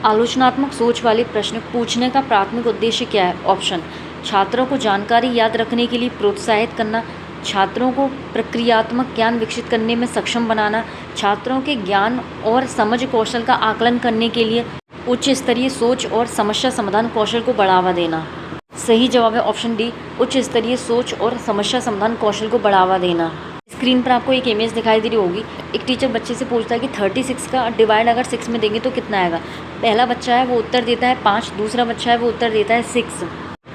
आलोचनात्मक सोच वाले प्रश्न पूछने का प्राथमिक उद्देश्य क्या है? ऑप्शन, छात्रों को जानकारी याद रखने के लिए प्रोत्साहित करना, छात्रों को प्रक्रियात्मक ज्ञान विकसित करने में सक्षम बनाना, छात्रों के ज्ञान और समझ कौशल का आकलन करने के लिए उच्च स्तरीय सोच और समस्या समाधान कौशल को बढ़ावा देना। सही जवाब है ऑप्शन डी, उच्च स्तरीय सोच और समस्या समाधान कौशल को बढ़ावा देना। स्क्रीन पर आपको एक इमेज दिखाई दे रही होगी। एक टीचर बच्चे से पूछता है कि 36 का डिवाइड अगर 6 में देंगे तो कितना आएगा। पहला बच्चा है वो उत्तर देता है 5, दूसरा बच्चा है वो उत्तर देता है 6।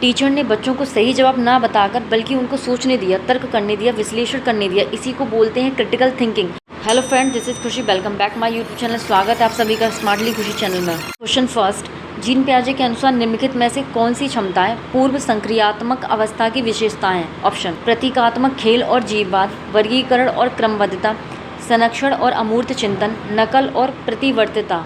टीचर ने बच्चों को सही जवाब ना बताकर बल्कि उनको सोचने दिया, तर्क करने दिया, विश्लेषण करने दिया। इसी को बोलते हैं critical thinking. Hello friend, this is Khushi. Welcome back my YouTube channel. स्वागत है आप सभी का स्मार्टली खुशी चैनल में। क्वेश्चन फर्स्ट, जीन पियाजे के अनुसार निम्नलिखित में से कौन सी क्षमताएं पूर्व संक्रियात्मक अवस्था की विशेषताएं हैं? ऑप्शन, प्रतीकात्मक खेल और जीववाद, वर्गीकरण और क्रमबद्धता, संरक्षण और अमूर्त चिंतन, नकल और प्रतिवर्तिता।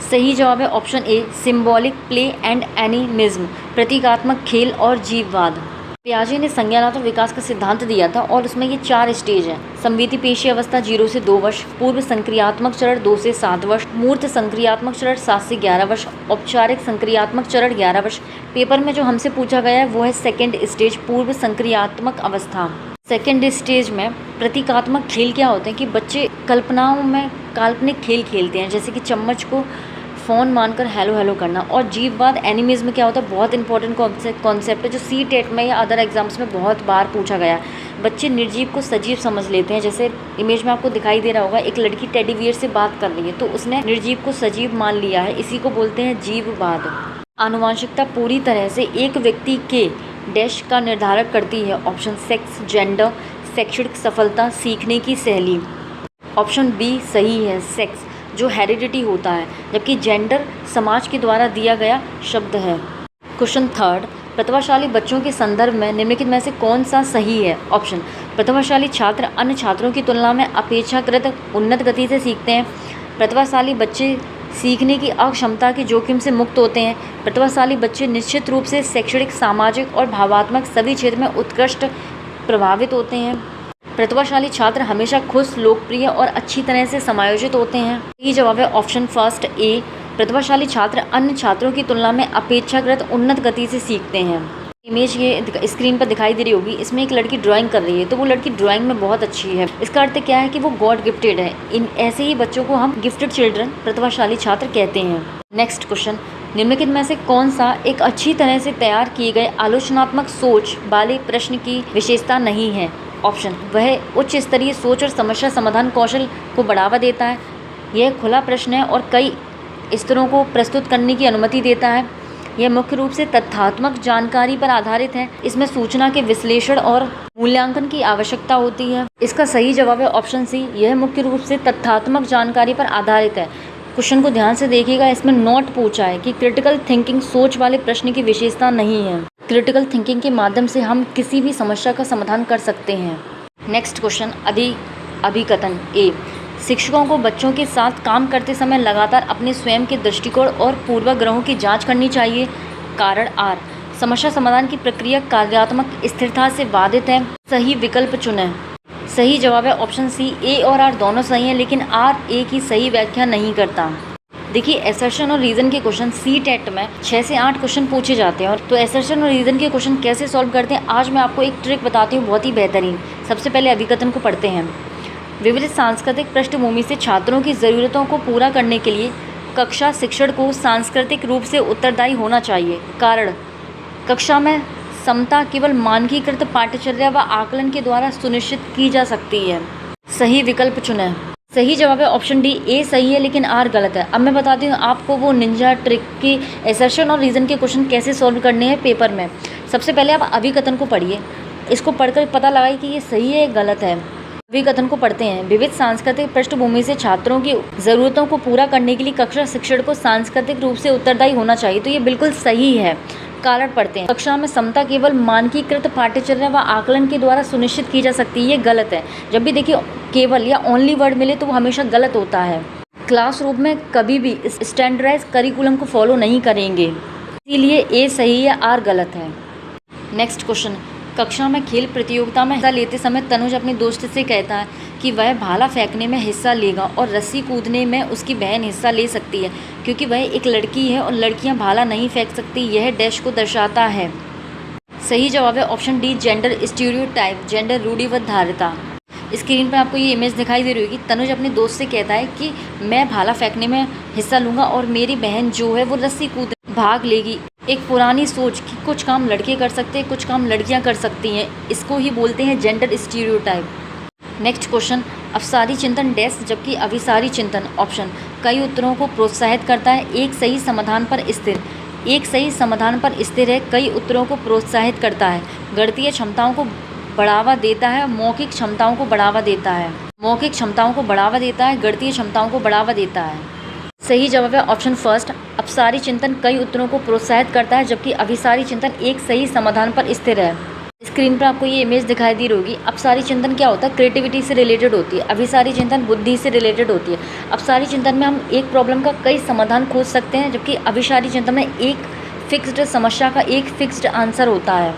सही जवाब है option A, symbolic play and animism, प्रतीकात्मक खेल और जीववाद। पियाजे ने संज्ञानात्मक विकास का सिद्धांत दिया था और उसमें ये 4 स्टेज हैं। संवेदीपेशी अवस्था 0 से 2 वर्ष, पूर्व संक्रियात्मक चरण 2 से 7 वर्ष, मूर्त संक्रियात्मक चरण 7 से 11 वर्ष, औपचारिक संक्रियात्मक चरण 11 वर्ष। पेपर में जो हमसे पूछा गया है वो है सेकेंड स्टेज, पूर्व संक्रियात्मक अवस्था। सेकेंड स्टेज में प्रतीकात्मक खेल क्या होते हैं कि बच्चे कल्पनाओं में काल्पनिक खेल खेलते हैं, जैसे कि चम्मच को फ़ोन मानकर हेलो हेलो करना। और जीववाद एनिमिज्म क्या होता है, बहुत इंपॉर्टेंट कॉन्सेप्ट है जो CTET में या अदर एग्जाम्स में बहुत बार पूछा गया है। बच्चे निर्जीव को सजीव समझ लेते हैं। जैसे इमेज में आपको दिखाई दे रहा होगा, एक लड़की टेडी बियर से बात कर रही है तो उसने निर्जीव को सजीव मान लिया है। इसी को बोलते हैं जीववाद। आनुवंशिकता पूरी तरह से एक व्यक्ति के डैश का निर्धारण करती है। ऑप्शन, सेक्स, जेंडर, शैक्षणिक सफलता, सीखने की शैली। ऑप्शन बी सही है, सेक्स जो हेरिडिटी होता है, जबकि जेंडर समाज के द्वारा दिया गया शब्द है। क्वेश्चन थर्ड, प्रतिभाशाली बच्चों के संदर्भ में निम्नलिखित में से कौन सा सही है? ऑप्शन, प्रतिभाशाली छात्र अन्य छात्रों की तुलना में अपेक्षाकृत उन्नत गति से सीखते हैं। प्रतिभाशाली बच्चे सीखने की अक्षमता के जोखिम से मुक्त होते हैं। प्रतिभाशाली बच्चे निश्चित रूप से शैक्षणिक, सामाजिक और भावात्मक सभी क्षेत्र में उत्कृष्ट प्रभावित होते हैं। प्रतिभाशाली छात्र हमेशा खुश, लोकप्रिय और अच्छी तरह से समायोजित होते हैं। यही जवाब है ऑप्शन फर्स्ट ए, प्रतिभाशाली छात्र अन्य छात्रों की तुलना में अपेक्षाकृत उन्नत गति से सीखते हैं। इमेज ये स्क्रीन पर दिखाई दे रही होगी। इसमें एक लड़की ड्राइंग कर रही है तो वो लड़की ड्राइंग में बहुत अच्छी है। इसका अर्थ क्या है कि वो गॉड गिफ्टेड है। इन ऐसे ही बच्चों को हम गिफ्टेड चिल्ड्रन, प्रतिभाशाली छात्र कहते हैं। नेक्स्ट क्वेश्चन, निम्नलिखित में से कौन सा एक अच्छी तरह से तैयार किए गए आलोचनात्मक सोच वाले प्रश्न की विशेषता नहीं है? ऑप्शन, वह उच्च स्तरीय सोच और समस्या समाधान कौशल को बढ़ावा देता है। यह खुला प्रश्न है और कई स्तरों को प्रस्तुत करने की अनुमति देता है। यह मुख्य रूप से तथ्यात्मक जानकारी पर आधारित है। इसमें सूचना के विश्लेषण और मूल्यांकन की आवश्यकता होती है। इसका सही जवाब है ऑप्शन सी, यह मुख्य रूप से तथ्यात्मक जानकारी पर आधारित है। क्वेश्चन को ध्यान से देखिएगा, इसमें नोट पूछा है कि क्रिटिकल थिंकिंग सोच वाले प्रश्न की विशेषता नहीं है। क्रिटिकल थिंकिंग के माध्यम से हम किसी भी समस्या का समाधान कर सकते हैं। नेक्स्ट क्वेश्चन, अभिकथन ए, शिक्षकों को बच्चों के साथ काम करते समय लगातार अपने स्वयं के दृष्टिकोण और पूर्वाग्रहों की जांच करनी चाहिए। कारण आर, समस्या समाधान की प्रक्रिया कार्यात्मक स्थिरता से बाधित है। सही विकल्प चुनें। सही जवाब है ऑप्शन सी, ए और आर दोनों सही हैं, लेकिन आर ए की सही व्याख्या नहीं करता। देखिए, एसर्शन और रीज़न के क्वेश्चन CTET में 6 से 8 क्वेश्चन पूछे जाते हैं। और तो एसर्शन और रीज़न के क्वेश्चन कैसे सॉल्व करते हैं, आज मैं आपको एक ट्रिक बताती हूँ, बहुत ही बेहतरीन। सबसे पहले अभिकथन को पढ़ते हैं। विविध सांस्कृतिक पृष्ठभूमि से छात्रों की ज़रूरतों को पूरा करने के लिए कक्षा शिक्षण को सांस्कृतिक रूप से उत्तरदायी होना चाहिए। कारण, कक्षा में समता केवल मानकीकृत पाठ्यचर्या व आकलन के द्वारा सुनिश्चित की जा सकती है। सही विकल्प चुनें। सही जवाब है ऑप्शन डी, ए सही है लेकिन आर गलत है। अब मैं बताती हूँ आपको वो निंजा ट्रिक की एसर्शन और रीज़न के क्वेश्चन कैसे सॉल्व करने हैं पेपर में। सबसे पहले आप अभिकथन को पढ़िए, इसको पढ़कर पता लगाइए कि ये सही है या गलत है। अभिकथन को पढ़ते हैं। विविध सांस्कृतिक पृष्ठभूमि से छात्रों की ज़रूरतों को पूरा करने के लिए कक्षा शिक्षण को सांस्कृतिक रूप से उत्तरदायी होना चाहिए, तो ये बिल्कुल सही है। कारण पढ़ते हैं। कक्षा में समता केवल मानकीकृत पाठ्यचर्या व आकलन के द्वारा सुनिश्चित की जा सकती है, ये गलत है। जब भी देखिए केवल या ओनली वर्ड मिले तो वो हमेशा गलत होता है। क्लासरूम में कभी भी स्टैंडर्डाइज करिकुलम को फॉलो नहीं करेंगे, इसीलिए ए सही या आर गलत है। नेक्स्ट क्वेश्चन, कक्षा में खेल प्रतियोगिता में हिस्सा लेते समय तनुज अपनी दोस्त से कहता है कि वह भाला फेंकने में हिस्सा लेगा और रस्सी कूदने में उसकी बहन हिस्सा ले सकती है क्योंकि वह एक लड़की है और लड़कियां भाला नहीं फेंक सकती। यह डैश को दर्शाता है। सही जवाब है option D, gender stereotype, gender रूढ़िवाद धारिता। स्क्रीन पर आपको ये इमेज दिखाई दे रही होगी। तनुज अपने दोस्त से कहता है कि मैं भाला फेंकने में हिस्सा लूँगा और मेरी बहन जो है वो रस्सी कूद भाग लेगी। एक पुरानी सोच कि कुछ काम लड़के कर सकते हैं, कुछ काम लड़कियां कर सकती हैं, इसको ही बोलते हैं gender stereotype. Next question, Avsari चिंतन डैश जबकि अभिसारी चिंतन ऑप्शन कई उत्तरों को प्रोत्साहित करता है, एक सही समाधान पर स्थिर, एक सही समाधान पर स्थिर है, कई उत्तरों को प्रोत्साहित करता है, गणितीय क्षमताओं को बढ़ावा देता है, मौखिक क्षमताओं को बढ़ावा देता है, मौखिक क्षमताओं को बढ़ावा देता है, गणितीय क्षमताओं को बढ़ावा देता है। सही जवाब है ऑप्शन फर्स्ट, अपसारी चिंतन कई उत्तरों को प्रोत्साहित करता है जबकि अभिसारी चिंतन एक सही समाधान पर स्थिर है। स्क्रीन पर आपको ये इमेज दिखाई दे रही होगी। अपसारी चिंतन क्या होता है? क्रिएटिविटी से रिलेटेड होती है। अभिसारी चिंतन बुद्धि से रिलेटेड होती है। अपसारी चिंतन में हम एक प्रॉब्लम का कई समाधान खोज सकते हैं जबकि अभिसारी चिंतन में एक फिक्स्ड समस्या का एक फिक्स्ड आंसर होता है।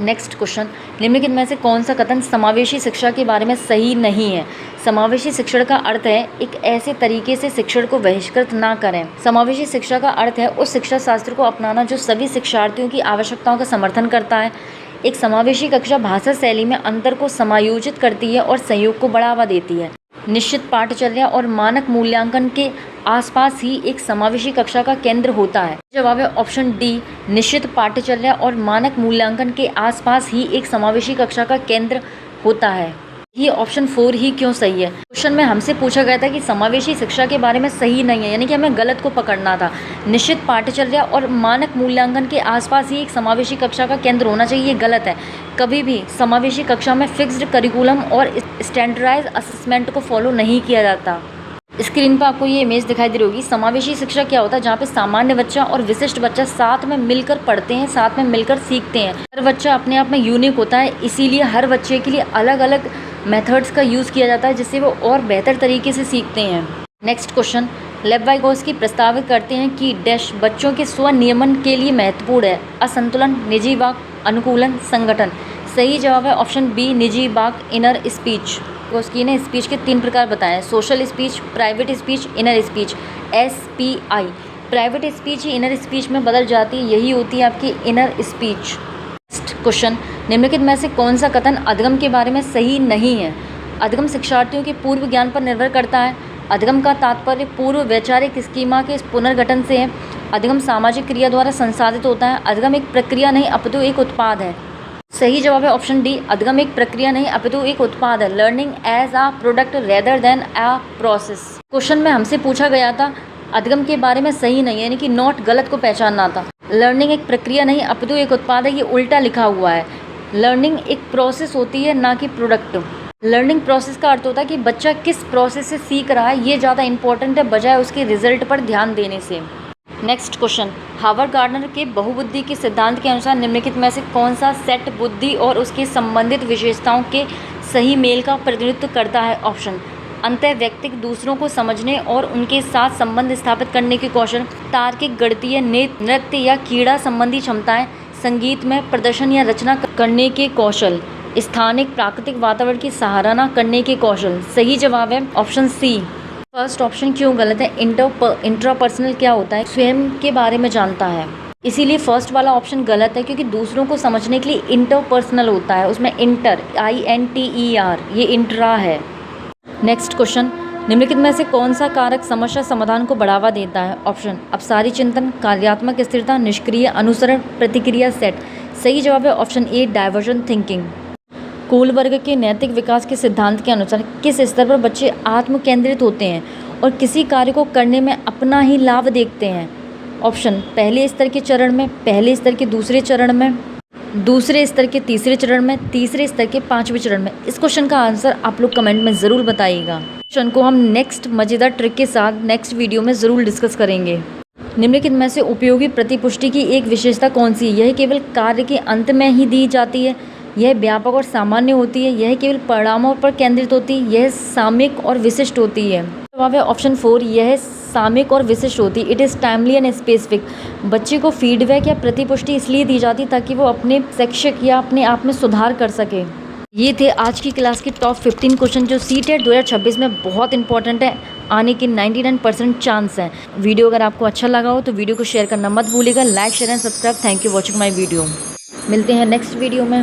नेक्स्ट क्वेश्चन, निम्नलिखित में से कौन सा कथन समावेशी शिक्षा के बारे में सही नहीं है? समावेशी शिक्षण का अर्थ है एक ऐसे तरीके से शिक्षण को बहिष्कृत ना करें। समावेशी शिक्षा का अर्थ है उस शिक्षा शास्त्र को अपनाना जो सभी शिक्षार्थियों की आवश्यकताओं का समर्थन करता है। एक समावेशी कक्षा भाषा शैली में अंतर को समायोजित करती है और सहयोग को बढ़ावा देती है। निश्चित पाठचर्या और मानक मूल्यांकन के आसपास ही एक समावेशी कक्षा का केंद्र होता है। जवाब है ऑप्शन डी, निश्चित पाठचर्या और मानक मूल्यांकन के आसपास ही एक समावेशी कक्षा का केंद्र होता है। ये ऑप्शन 4 ही क्यों सही है? क्वेश्चन में हमसे पूछा गया था कि समावेशी शिक्षा के बारे में सही नहीं है, यानी कि हमें गलत को पकड़ना था। निश्चित पाठचर्या और मानक मूल्यांकन के आसपास ही एक समावेशी कक्षा का केंद्र होना चाहिए, ये गलत है। कभी भी समावेशी कक्षा में फिक्स्ड करिकुलम और स्टैंडर्डाइज असेसमेंट को फॉलो नहीं किया जाता। स्क्रीन पर आपको ये इमेज दिखाई दे रही होगी। समावेशी शिक्षा क्या होता है? जहाँ पे सामान्य बच्चा और विशिष्ट बच्चा साथ में मिलकर पढ़ते हैं, साथ में मिलकर सीखते हैं। हर बच्चा अपने आप में यूनिक होता है, इसीलिए हर बच्चे के लिए अलग अलग मेथड्स का यूज़ किया जाता है जिससे वो और बेहतर तरीके से सीखते हैं। नेक्स्ट क्वेश्चन, लेव-वाइगोत्स्की प्रस्तावित करते हैं कि डैश बच्चों के स्वनियमन के लिए महत्वपूर्ण है, असंतुलन, निजी वाक, अनुकूलन, संगठन। सही जवाब है ऑप्शन बी, निजी वाक, इनर स्पीच। वाइगोत्स्की ने स्पीच के 3 प्रकार बताए हैं, social speech, private speech, inner speech. SPI private speech ही इनर स्पीच में बदल जाती है, यही होती है आपकी इनर स्पीच। नेक्स्ट क्वेश्चन, निम्नलिखित में से कौन सा कथन अधिगम के बारे में सही नहीं है? अधिगम शिक्षार्थियों के पूर्व ज्ञान पर निर्भर करता है। अधिगम का तात्पर्य पूर्व वैचारिक स्कीमा के पुनर्गठन से है। अधिगम सामाजिक क्रिया द्वारा संसाधित होता है। अधिगम एक प्रक्रिया नहीं अपितु एक उत्पाद है। सही जवाब है ऑप्शन डी, अधिगम एक प्रक्रिया नहीं अपितु एक उत्पाद है। Learning as a product rather than a process. Question में हमसे पूछा गया था अधिगम के बारे में सही नहीं है, यानी कि नॉट गलत को पहचानना था। लर्निंग एक प्रक्रिया नहीं अपितु एक उत्पाद है, ये उल्टा लिखा हुआ है। लर्निंग एक प्रोसेस होती है, ना कि प्रोडक्ट। लर्निंग प्रोसेस का अर्थ होता है कि बच्चा किस प्रोसेस से सीख रहा है, ये ज़्यादा इंपॉर्टेंट है बजाय उसके रिजल्ट पर ध्यान देने से। नेक्स्ट क्वेश्चन, हावर्ड गार्डनर के बहुबुद्धि के सिद्धांत के अनुसार निम्नलिखित में से कौन सा सेट बुद्धि और उसके संबंधित विशेषताओं के सही मेल का प्रतिनिधित्व करता है? ऑप्शन अंतःवैयक्तिक, दूसरों को समझने और उनके साथ संबंध स्थापित करने के कौशल, तार्किक, गणितीय, नृत्य या क्रीड़ा संबंधी क्षमताएं, संगीत में प्रदर्शन या रचना करने के कौशल, स्थानिक प्राकृतिक वातावरण की सराहना करने के कौशल। सही जवाब है ऑप्शन सी। फर्स्ट ऑप्शन क्यों गलत है? इंट्रापर्सनल क्या होता है? स्वयं के बारे में जानता है, इसीलिए फर्स्ट वाला ऑप्शन गलत है क्योंकि दूसरों को समझने के लिए इंटरपर्सनल होता है, उसमें इंटर INTER ये इंट्रा है। नेक्स्ट क्वेश्चन, निम्नलिखित में से कौन सा कारक समस्या समाधान को बढ़ावा देता है? ऑप्शन अपसारी चिंतन, कार्यात्मक स्थिरता, निष्क्रिय अनुसरण, प्रतिक्रिया सेट। सही जवाब है option A, divergent thinking. Kohlberg के नैतिक विकास के सिद्धांत के अनुसार किस स्तर पर बच्चे आत्म केंद्रित होते हैं और किसी कार्य को करने में अपना ही लाभ देखते हैं? ऑप्शन पहले स्तर के चरण में, पहले स्तर के दूसरे चरण में, दूसरे स्तर के तीसरे चरण में, तीसरे स्तर के 5वें चरण में। इस क्वेश्चन का आंसर आप लोग कमेंट में ज़रूर बताइएगा। क्वेश्चन को हम नेक्स्ट मज़ेदार ट्रिक के साथ नेक्स्ट वीडियो में ज़रूर डिस्कस करेंगे। निम्नलिखित में से उपयोगी प्रतिपुष्टि की एक विशेषता कौन सी है? यह केवल कार्य के अंत में ही दी जाती है, यह व्यापक और सामान्य होती है, यह केवल परिणामों पर केंद्रित होती है, यह सामयिक और विशिष्ट होती है। जवाब है ऑप्शन 4, यह सामयिक और विशिष्ट होती है। It is timely and specific. बच्चे को फीडबैक या प्रतिपुष्टि इसलिए दी जाती ताकि वो अपने शिक्षक या अपने आप में सुधार कर सके। ये थे आज की क्लास के टॉप 15 क्वेश्चन जो सीटेट 2026 में बहुत इंपॉर्टेंट है, आने की 99% चांस है। वीडियो अगर आपको अच्छा लगा हो तो वीडियो को शेयर करना मत भूलिएगा। Like share and subscribe. Thank you watching my video. मिलते हैं नेक्स्ट वीडियो में।